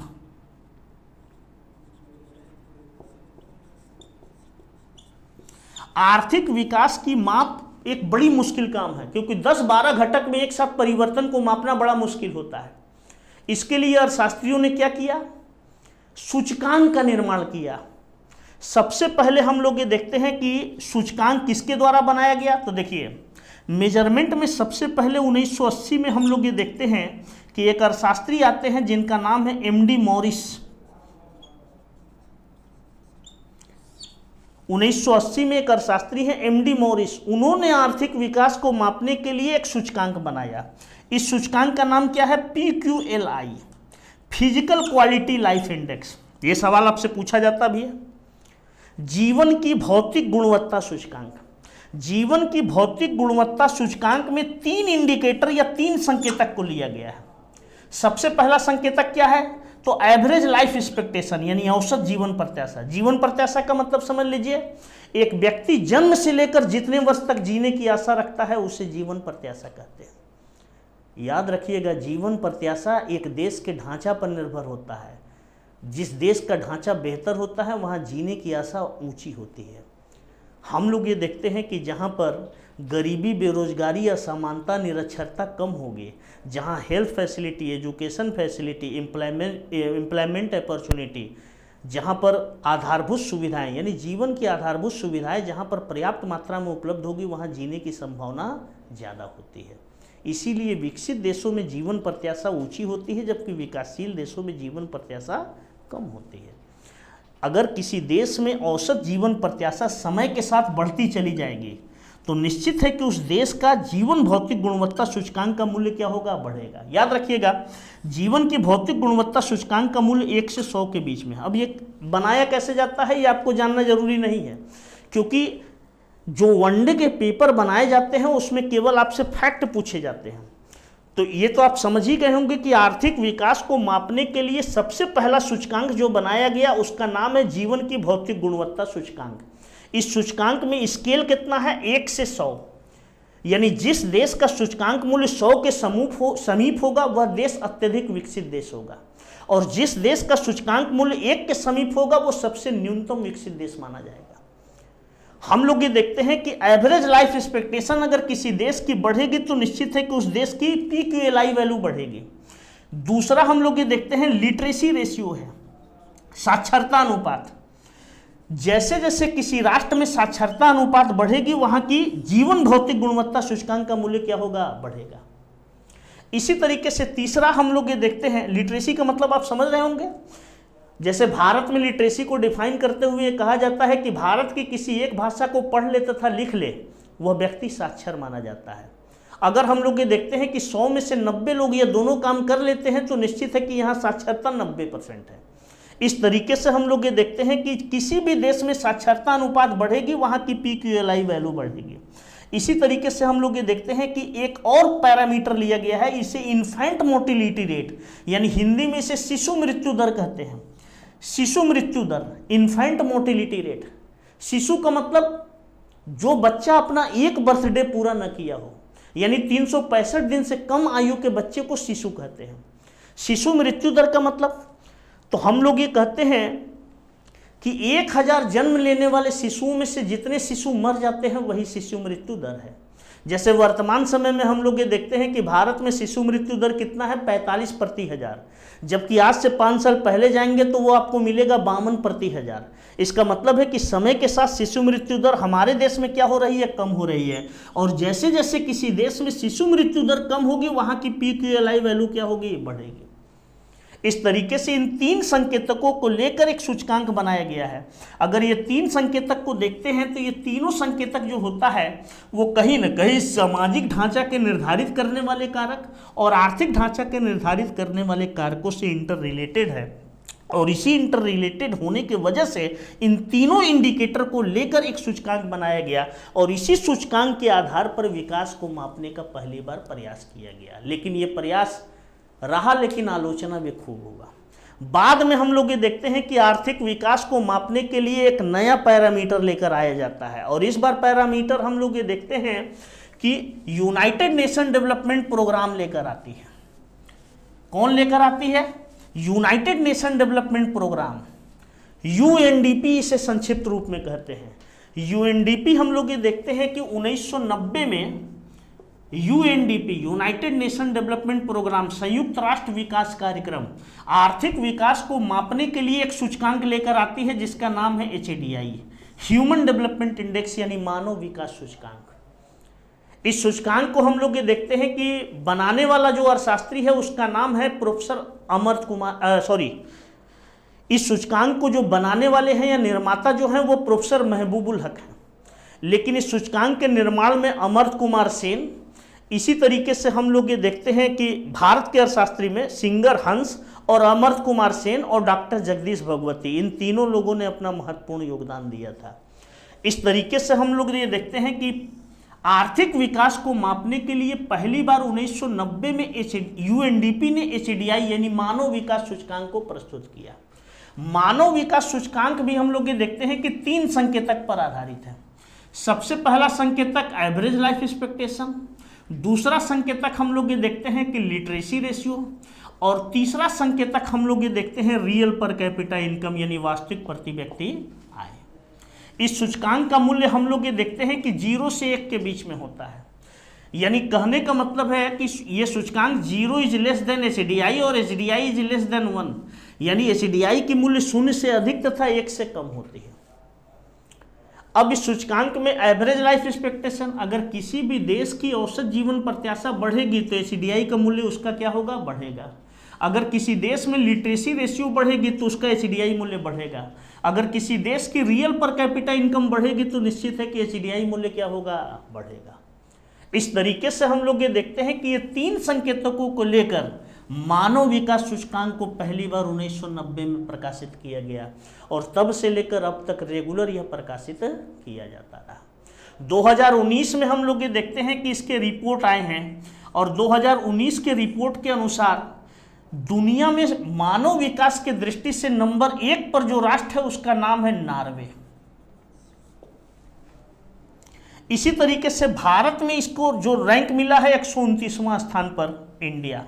आर्थिक विकास की माप एक बड़ी मुश्किल काम है, क्योंकि 10-12 घटक में एक साथ परिवर्तन को मापना बड़ा मुश्किल होता है। इसके लिए अर्थशास्त्रियों ने क्या किया, सूचकांक का निर्माण किया। सबसे पहले हम लोग ये देखते हैं कि सूचकांक किसके द्वारा बनाया गया। तो देखिए, मेजरमेंट में सबसे पहले 1980 में हम लोग ये देखते हैं कि एक अर्थशास्त्री आते हैं जिनका नाम है एमडी मॉरिस। 1980 में एक अर्थशास्त्री है एमडी मॉरिस, उन्होंने आर्थिक विकास को मापने के लिए एक सूचकांक बनाया। इस सूचकांक का नाम क्या है, PQLI, physical quality life index. ये सवाल आपसे पूछा जाता भी है। जीवन की भौतिक गुणवत्ता सूचकांक। जीवन की भौतिक गुणवत्ता सूचकांक में 3 इंडिकेटर या 3 संकेतक को लिया गया है। सबसे पहला संकेतक क्या है, तो एवरेज लाइफ एक्सपेक्टेशन, यानी औसत जीवन प्रत्याशा। जीवन प्रत्याशा का मतलब समझ लीजिए, एक व्यक्ति जन्म से लेकर जितने वर्ष तक जीने की आशा रखता है उसे जीवन प्रत्याशा कहते हैं। याद रखिएगा, जीवन प्रत्याशा एक देश के ढांचा पर निर्भर होता है। जिस देश का ढांचा बेहतर होता है वहाँ जीने की आशा ऊंची होती है। हम लोग ये देखते हैं कि जहाँ पर गरीबी, बेरोजगारी, असमानता, निरक्षरता कम होगी, जहाँ health facility, education facility, employment opportunity, जहाँ पर आधारभूत सुविधाएं यानी जीवन की आधारभूत सुविधाएं जहाँ पर पर्याप्त मात्रा में उपलब्ध होगी, वहाँ जीने की संभावना ज़्यादा होती है। इसीलिए विकसित देशों में जीवन प्रत्याशा ऊंची होती है, जबकि विकासशील देशों में जीवन प्रत्याशा कम होती है। अगर किसी देश में औसत जीवन प्रत्याशा समय के साथ बढ़ती चली जाएगी तो निश्चित है कि उस देश का जीवन भौतिक गुणवत्ता सूचकांक का मूल्य क्या होगा, बढ़ेगा। याद रखिएगा, जीवन की भौतिक गुणवत्ता सूचकांक का मूल्य 1 से 100 के बीच में है। अब ये बनाया कैसे जाता है ये आपको जानना जरूरी नहीं है, क्योंकि जो वनडे के पेपर बनाए जाते हैं उसमें केवल आपसे फैक्ट पूछे जाते हैं। तो ये तो आप समझ ही गए होंगे कि आर्थिक विकास को मापने के लिए सबसे पहला सूचकांक जो बनाया गया उसका नाम है जीवन की भौतिक गुणवत्ता सूचकांक। इस सूचकांक में स्केल कितना है, 1 से 100, यानी जिस देश का सूचकांक मूल्य 100 के समीप होगा वह देश अत्यधिक विकसित देश होगा, और जिस देश का सूचकांक मूल्य 1 के समीप होगा वो सबसे न्यूनतम विकसित देश माना जाएगा। हम लोग ये देखते हैं कि एवरेज लाइफ एक्सपेक्टेशन अगर किसी देश की बढ़ेगी तो निश्चित है कि उस देश की PQLI वैल्यू बढ़ेगी। दूसरा हम लोग ये देखते हैं लिटरेसी रेशियो है, साक्षरता अनुपात। जैसे जैसे किसी राष्ट्र में साक्षरता अनुपात बढ़ेगी वहां की जीवन भौतिक गुणवत्ता सूचकांक का मूल्य क्या होगा, बढ़ेगा। इसी तरीके से तीसरा हम लोग ये देखते हैं, लिटरेसी का मतलब आप समझ रहे होंगे। जैसे भारत में लिटरेसी को डिफाइन करते हुए कहा जाता है कि भारत की किसी एक भाषा को पढ़ ले तथा लिख ले वह व्यक्ति साक्षर माना जाता है। अगर हम लोग ये देखते हैं कि 100 में से 90 लोग ये दोनों काम कर लेते हैं तो निश्चित है कि यहाँ साक्षरता 90% है। इस तरीके से हम लोग ये देखते हैं कि किसी भी देश में साक्षरता अनुपात बढ़ेगी वहाँ की PQLI वैल्यू बढ़ेगी। इसी तरीके से हम लोग ये देखते हैं कि एक और पैरामीटर लिया गया है, इसे इन्फेंट मोटिलिटी रेट, यानी हिंदी में इसे शिशु मृत्यु दर कहते हैं। शिशु मृत्यु दर, इन्फेंट मोटिलिटी रेट। शिशु का मतलब जो बच्चा अपना एक बर्थडे पूरा न किया हो, यानी 365 दिन से कम आयु के बच्चे को शिशु कहते हैं। शिशु मृत्यु दर का मतलब, तो हम लोग ये कहते हैं कि 1000 जन्म लेने वाले शिशुओं में से जितने शिशु मर जाते हैं वही शिशु मृत्यु दर है। जैसे वर्तमान समय में हम लोग ये देखते हैं कि भारत में शिशु मृत्यु दर कितना है, 45 प्रति 1000, जबकि आज से 5 साल पहले जाएंगे तो वो आपको मिलेगा 52 प्रति 1000। इसका मतलब है कि समय के साथ शिशु मृत्यु दर हमारे देश में क्या हो रही है, कम हो रही है। और जैसे जैसे किसी देश में शिशु मृत्यु दर कम होगी वहाँ की PQLI वैल्यू क्या होगी, बढ़ेगी। इस तरीके से इन 3 संकेतकों को लेकर एक सूचकांक बनाया गया है। अगर ये 3 संकेतक को देखते हैं तो ये तीनों संकेतक जो होता है वो कहीं न कहीं सामाजिक ढांचा के निर्धारित करने वाले कारक और आर्थिक ढांचा के निर्धारित करने वाले कारकों से इंटर रिलेटेड है। और इसी इंटर रिलेटेड होने की वजह से इन तीनों इंडिकेटर को लेकर एक सूचकांक बनाया गया और इसी सूचकांक के आधार पर विकास को मापने का पहली बार प्रयास किया गया। लेकिन ये प्रयास रहा, लेकिन आलोचना भी खूब होगा। बाद में हम लोग ये देखते हैं कि आर्थिक विकास को मापने के लिए एक नया पैरामीटर लेकर आया जाता है और इस बार पैरामीटर हम लोग ये देखते हैं कि यूनाइटेड नेशन डेवलपमेंट प्रोग्राम लेकर आती है। कौन लेकर आती है? United Nation Development Programme, UNDP इसे संक्षिप्त रूप में कहते हैं। यूएनडीपी हम लोग ये देखते हैं कि 1990 में UNDP, United Nation Development Programme, संयुक्त राष्ट्र विकास कार्यक्रम, आर्थिक विकास को मापने के लिए एक सूचकांक लेकर आती है जिसका नाम है HDI, ह्यूमन डेवलपमेंट इंडेक्स, यानी मानव विकास सूचकांक। इस सूचकांक को हम लोग ये देखते हैं कि बनाने वाला जो अर्थशास्त्री है उसका नाम है प्रोफेसर अमर्त कुमार, इस सूचकांक को जो बनाने वाले हैं या निर्माता जो हैं वो प्रोफेसर महबूबुल हक हैं, लेकिन इस सूचकांक के निर्माण में अमर्त कुमार सेन, इसी तरीके से हम लोग ये देखते हैं कि भारत के अर्थशास्त्री में सिंगर हंस और अमर्त कुमार सेन और डॉक्टर जगदीश भगवती, इन तीनों लोगों ने अपना महत्वपूर्ण योगदान दिया था। इस तरीके से हम लोग ये देखते हैं कि आर्थिक विकास को मापने के लिए पहली बार 1990 में यूएनडीपी ने HDI यानी मानव विकास सूचकांक को प्रस्तुत किया। मानव विकास सूचकांक भी हम लोग ये देखते हैं कि 3 संकेतक पर आधारित है। सबसे पहला संकेतक एवरेज लाइफ एक्सपेक्टेशन, दूसरा संकेतक हम लोग ये देखते हैं कि लिटरेसी रेशियो, और तीसरा संकेतक हम लोग ये देखते हैं रियल पर कैपिटा इनकम यानी वास्तविक प्रति व्यक्ति आय। इस सूचकांक का मूल्य हम लोग ये देखते हैं कि 0 से 1 के बीच में होता है, यानी कहने का मतलब है कि ये सूचकांक 0 इज लेस देन HDI और HDI इज लेस देन 1, यानी HDI की मूल्य 0 से अधिक तथा 1 से कम होती है। अब इस सूचकांक में एवरेज लाइफ एक्सपेक्टेशन, अगर किसी भी देश की औसत जीवन प्रत्याशा बढ़ेगी तो HDI का मूल्य उसका क्या होगा, बढ़ेगा। अगर किसी देश में लिटरेसी रेशियो बढ़ेगी तो उसका HDI मूल्य बढ़ेगा। अगर किसी देश की रियल पर कैपिटा इनकम बढ़ेगी तो निश्चित है कि HDI मूल्य क्या होगा, बढ़ेगा। इस तरीके से हम लोग ये देखते हैं कि ये 3 संकेतकों को लेकर मानव विकास सूचकांक को पहली बार 1990 में प्रकाशित किया गया और तब से लेकर अब तक रेगुलर यह प्रकाशित किया जाता रहा। 2019 में हम लोग ये देखते हैं कि इसके रिपोर्ट आए हैं और 2019 के रिपोर्ट के अनुसार दुनिया में मानव विकास के दृष्टि से नंबर 1 पर जो राष्ट्र है उसका नाम है नॉर्वे। इसी तरीके से भारत में इसको जो रैंक मिला है 129वां स्थान पर इंडिया।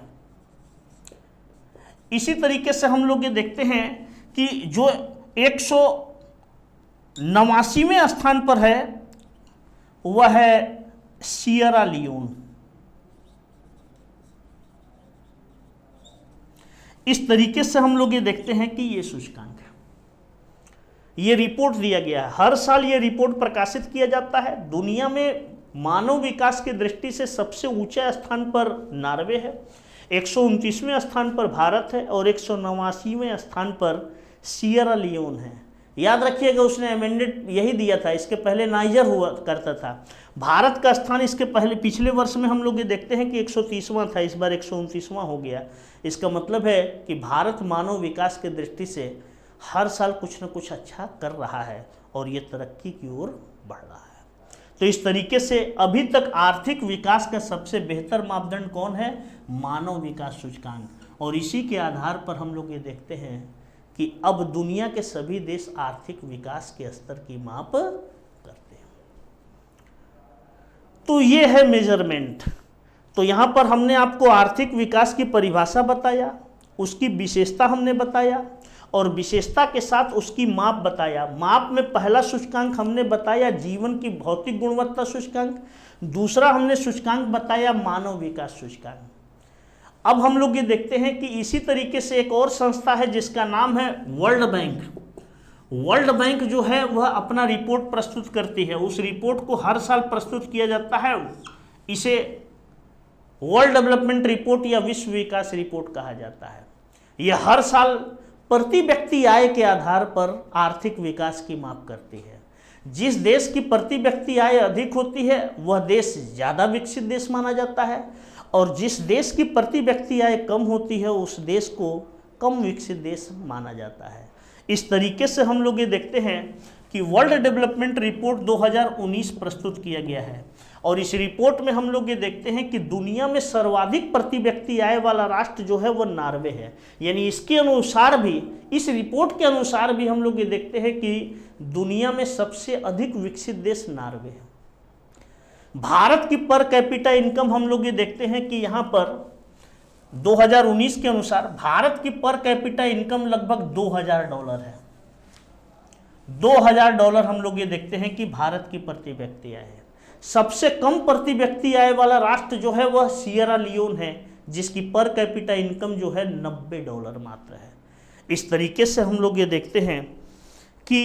इसी तरीके से हम लोग ये देखते हैं कि जो 189वें स्थान पर है वह है सियरा लियोन। इस तरीके से हम लोग ये देखते हैं कि ये सूचकांक है, ये रिपोर्ट दिया गया है। हर साल ये रिपोर्ट प्रकाशित किया जाता है। दुनिया में मानव विकास की दृष्टि से सबसे ऊंचा स्थान पर नॉर्वे है, 129वें स्थान पर भारत है और 189वें स्थान पर सियरा लियोन है। याद रखिएगा उसने अमेंडेड यही दिया था, इसके पहले नाइजर हुआ करता था। भारत का स्थान इसके पहले पिछले वर्ष में हम लोग ये देखते हैं कि 130वां था, इस बार 129वां हो गया। इसका मतलब है कि भारत मानव विकास की दृष्टि से हर साल कुछ न कुछ अच्छा कर रहा है और ये तरक्की की ओर बढ़ रहा है। तो इस तरीके से अभी तक आर्थिक विकास का सबसे बेहतर मापदंड कौन है, मानव विकास सूचकांक। और इसी के आधार पर हम लोग ये देखते हैं कि अब दुनिया के सभी देश आर्थिक विकास के स्तर की माप करते हैं। तो ये है मेजरमेंट। तो यहाँ पर हमने आपको आर्थिक विकास की परिभाषा बताया, उसकी विशेषता हमने बताया और विशेषता के साथ उसकी माप बताया। माप में पहला सूचकांक हमने बताया जीवन की भौतिक गुणवत्ता सूचकांक, दूसरा हमने सूचकांक बताया मानव विकास सूचकांक। अब हम लोग ये देखते हैं कि इसी तरीके से एक और संस्था है जिसका नाम है वर्ल्ड बैंक। वर्ल्ड बैंक जो है वह अपना रिपोर्ट प्रस्तुत करती है। उस रिपोर्ट को हर साल प्रस्तुत किया जाता है। इसे वर्ल्ड डेवलपमेंट रिपोर्ट या विश्व विकास रिपोर्ट कहा जाता है। यह हर साल प्रति व्यक्ति आय के आधार पर आर्थिक विकास की माप करती है। जिस देश की प्रति व्यक्ति आय अधिक होती है वह देश ज़्यादा विकसित देश माना जाता है और जिस देश की प्रति व्यक्ति आय कम होती है उस देश को कम विकसित देश माना जाता है। इस तरीके से हम लोग ये देखते हैं कि वर्ल्ड डेवलपमेंट रिपोर्ट 2019 प्रस्तुत किया गया है और इस रिपोर्ट में हम लोग ये देखते हैं कि दुनिया में सर्वाधिक प्रति व्यक्ति आय वाला राष्ट्र जो है वह नॉर्वे है। यानी इसके अनुसार भी, इस रिपोर्ट के अनुसार भी हम लोग ये देखते हैं कि दुनिया में सबसे अधिक विकसित देश नॉर्वे है। भारत की पर कैपिटा इनकम हम लोग ये देखते हैं कि यहाँ पर 2019 के अनुसार भारत की पर कैपिटा इनकम लगभग $2000 है। $2000 हम लोग ये देखते हैं कि भारत की प्रति व्यक्ति आय है। सबसे कम प्रति व्यक्ति आय वाला राष्ट्र जो है वह सियरा लियोन है, जिसकी पर कैपिटा इनकम जो है $90 मात्र है। इस तरीके से हम लोग ये देखते हैं कि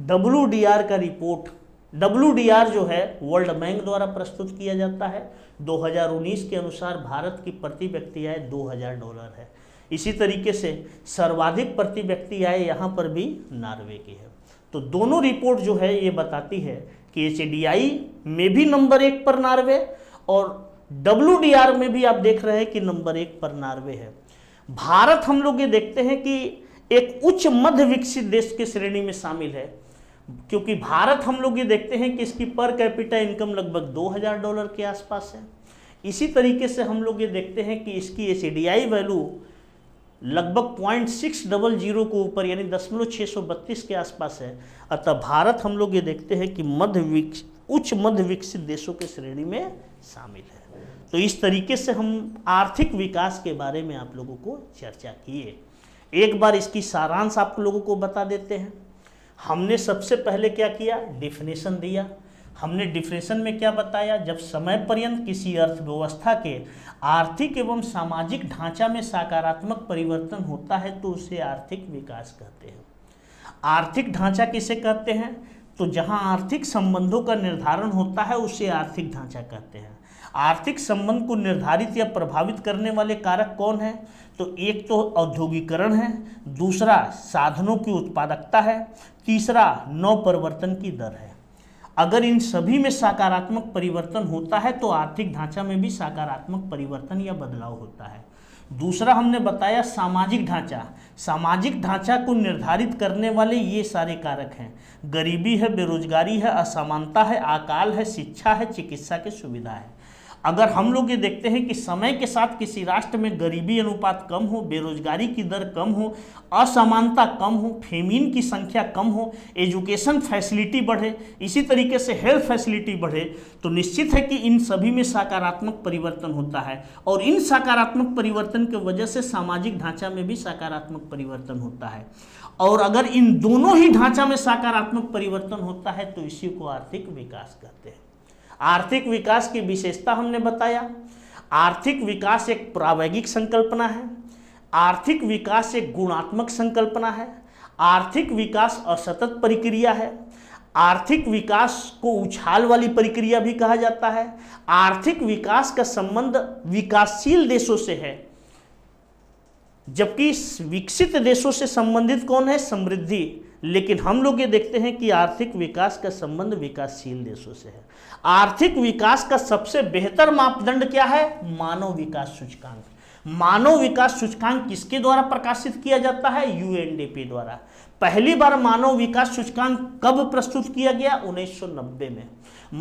WDR का रिपोर्ट, WDR जो है वर्ल्ड बैंक द्वारा प्रस्तुत किया जाता है। 2019 के अनुसार भारत की प्रति व्यक्ति आय $2000 है। इसी तरीके से सर्वाधिक प्रति व्यक्ति आय यहाँ पर भी नॉर्वे की है। तो दोनों रिपोर्ट जो है ये बताती है कि HDI में भी नंबर 1 पर नॉर्वे और WDR में भी आप देख रहे हैं कि नंबर 1 पर नॉर्वे है। भारत हम लोग ये देखते हैं कि एक उच्च मध्य विकसित देश की श्रेणी में शामिल है, क्योंकि भारत हम लोग ये देखते हैं कि इसकी पर कैपिटा इनकम लगभग $2000 के आसपास है। इसी तरीके से हम लोग ये देखते हैं कि इसकी HDI वैल्यू लगभग 0.600 को ऊपर यानी 0.632 के आसपास है। अतः भारत हम लोग ये देखते हैं कि उच्च मध्य विकसित देशों के श्रेणी में शामिल है। तो इस तरीके से हम आर्थिक विकास के बारे में आप लोगों को चर्चा किए। एक बार इसकी सारांश आप लोगों को बता देते हैं। हमने सबसे पहले क्या किया, डिफिनेशन दिया। हमने डिफिनेशन में क्या बताया, जब समय पर्यंत किसी अर्थव्यवस्था के आर्थिक एवं सामाजिक ढांचा में सकारात्मक परिवर्तन होता है तो उसे आर्थिक विकास कहते हैं। आर्थिक ढांचा किसे कहते हैं, तो जहां आर्थिक संबंधों का निर्धारण होता है उसे आर्थिक ढांचा कहते हैं। आर्थिक संबंध को निर्धारित या प्रभावित करने वाले कारक कौन है, तो एक तो औद्योगिकरण है, दूसरा साधनों की उत्पादकता है, तीसरा नवप्रवर्तन की दर है। अगर इन सभी में सकारात्मक परिवर्तन होता है तो आर्थिक ढांचा में भी सकारात्मक परिवर्तन या बदलाव होता है। दूसरा हमने बताया सामाजिक ढांचा। सामाजिक ढांचा को निर्धारित करने वाले ये सारे कारक हैं, गरीबी है, बेरोजगारी है, असमानता है, अकाल है, शिक्षा है, चिकित्सा की सुविधा है। अगर हम लोग ये देखते हैं कि समय के साथ किसी राष्ट्र में गरीबी अनुपात कम हो, बेरोजगारी की दर कम हो, असमानता कम हो, फेमिन की संख्या कम हो, एजुकेशन फैसिलिटी बढ़े, इसी तरीके से हेल्थ फैसिलिटी बढ़े, तो निश्चित है कि इन सभी में सकारात्मक परिवर्तन होता है और इन सकारात्मक परिवर्तन की वजह से सामाजिक ढांचा में भी सकारात्मक परिवर्तन होता है। और अगर इन दोनों ही ढांचा में सकारात्मक परिवर्तन होता है तो इसी को आर्थिक विकास कहते हैं। आर्थिक विकास की विशेषता हमने बताया। आर्थिक विकास एक प्रायोगिक संकल्पना है, आर्थिक विकास एक गुणात्मक संकल्पना है, आर्थिक विकास असतत प्रक्रिया है, आर्थिक विकास को उछाल वाली प्रक्रिया भी कहा जाता है। आर्थिक विकास का संबंध विकासशील देशों से है, जबकि विकसित देशों से संबंधित कौन है, समृद्धि। लेकिन हम लोग ये देखते हैं कि आर्थिक विकास का संबंध विकासशील देशों से है। आर्थिक विकास का सबसे बेहतर मापदंड क्या है, मानव विकास सूचकांक। मानव विकास सूचकांक किसके द्वारा प्रकाशित किया जाता है, UNDP द्वारा। पहली बार मानव विकास सूचकांक कब प्रस्तुत किया गया, 1990 में।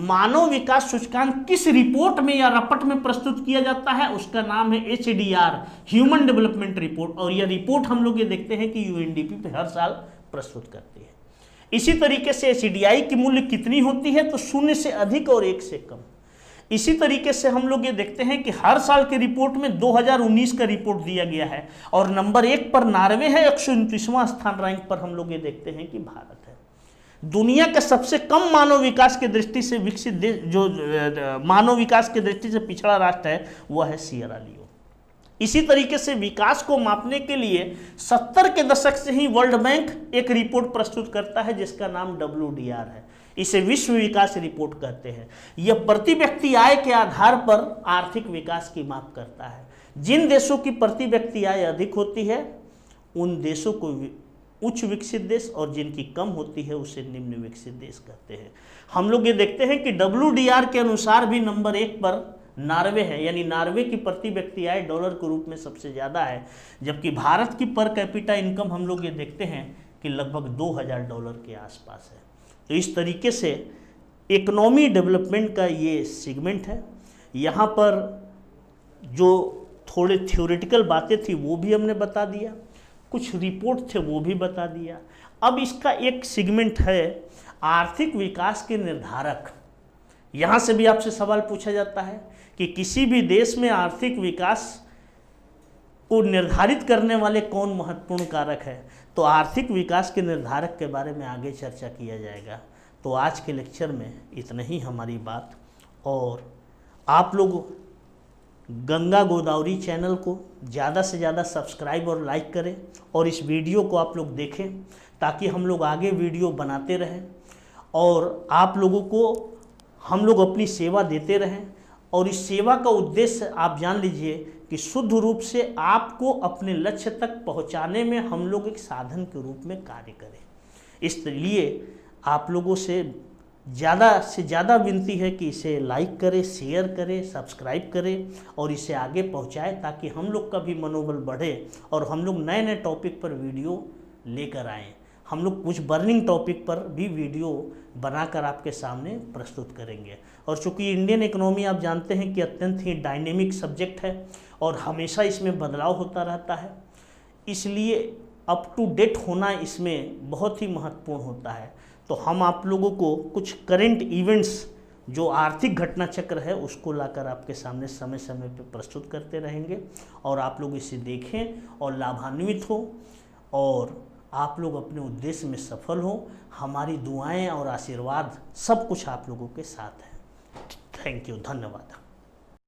मानव विकास सूचकांक किस रिपोर्ट में या रपट में प्रस्तुत किया जाता है, उसका नाम है HDR, ह्यूमन डेवलपमेंट रिपोर्ट। और यह रिपोर्ट हम लोग ये देखते हैं कि UNDP पे हर साल प्रस्तुत करती है। इसी तरीके से HDI की मूल्य कितनी होती है, तो 0 से अधिक और 1 से कम। इसी तरीके से हम लोग ये देखते हैं कि हर साल के रिपोर्ट में 2019 का रिपोर्ट दिया गया है और नंबर 1 पर नॉर्वे है, 129वां स्थान रैंक पर हम लोग ये देखते हैं कि भारत है। दुनिया का सबसे कम मानव विकास की दृष्टि से विकसित देश, जो मानव विकास की दृष्टि से पिछड़ा राष्ट्र है, वह है सियरा लियोन। इसी तरीके से विकास को मापने के लिए 70 के दशक से ही वर्ल्ड बैंक एक रिपोर्ट प्रस्तुत करता है जिसका नाम WDR है। इसे विश्व विकास रिपोर्ट कहते हैं। यह प्रति व्यक्ति आय के आधार पर आर्थिक विकास की माप करता है। जिन देशों की प्रति व्यक्ति आय अधिक होती है उन देशों को उच्च विकसित देश और जिनकी कम होती है उसे निम्न विकसित देश कहते हैं। हम लोग ये देखते हैं कि WDR के अनुसार भी नंबर 1 पर नॉर्वे है, यानी नॉर्वे की प्रति व्यक्ति आय डॉलर के रूप में सबसे ज़्यादा है, जबकि भारत की पर कैपिटा इनकम हम लोग ये देखते हैं कि लगभग $2000 के आसपास है। तो इस तरीके से इकोनॉमी डेवलपमेंट का ये सेगमेंट है। यहाँ पर जो थोड़े थ्योरेटिकल बातें थी वो भी हमने बता दिया, कुछ रिपोर्ट थे वो भी बता दिया। अब इसका एक सेगमेंट है आर्थिक विकास के निर्धारक। यहाँ से भी आपसे सवाल पूछा जाता है कि किसी भी देश में आर्थिक विकास को निर्धारित करने वाले कौन महत्वपूर्ण कारक है, तो आर्थिक विकास के निर्धारक के बारे में आगे चर्चा किया जाएगा। तो आज के लेक्चर में इतना ही हमारी बात, और आप लोग गंगा गोदावरी चैनल को ज़्यादा से ज़्यादा सब्सक्राइब और लाइक करें, और इस वीडियो को आप लोग देखें ताकि हम लोग आगे वीडियो बनाते रहें और आप लोगों को हम लोग अपनी सेवा देते रहें। और इस सेवा का उद्देश्य आप जान लीजिए कि शुद्ध रूप से आपको अपने लक्ष्य तक पहुंचाने में हम लोग एक साधन के रूप में कार्य करें। इसलिए आप लोगों से ज़्यादा विनती है कि इसे लाइक करें, शेयर करें, सब्सक्राइब करें और इसे आगे पहुंचाएं ताकि हम लोग का भी मनोबल बढ़े और हम लोग नए नए टॉपिक पर वीडियो लेकर आएँ। हम लोग कुछ बर्निंग टॉपिक पर भी वीडियो बनाकर आपके सामने प्रस्तुत करेंगे। और चूँकि इंडियन इकोनॉमी आप जानते हैं कि अत्यंत ही डायनेमिक सब्जेक्ट है और हमेशा इसमें बदलाव होता रहता है, इसलिए अप टू डेट होना इसमें बहुत ही महत्वपूर्ण होता है। तो हम आप लोगों को कुछ करंट इवेंट्स जो आर्थिक घटना चक्र है उसको लाकर आपके सामने समय समय पर प्रस्तुत करते रहेंगे, और आप लोग इसे देखें और लाभान्वित हो और आप लोग अपने उद्देश्य में सफल हो। हमारी दुआएं और आशीर्वाद सब कुछ आप लोगों के साथ है। थैंक यू, धन्यवाद।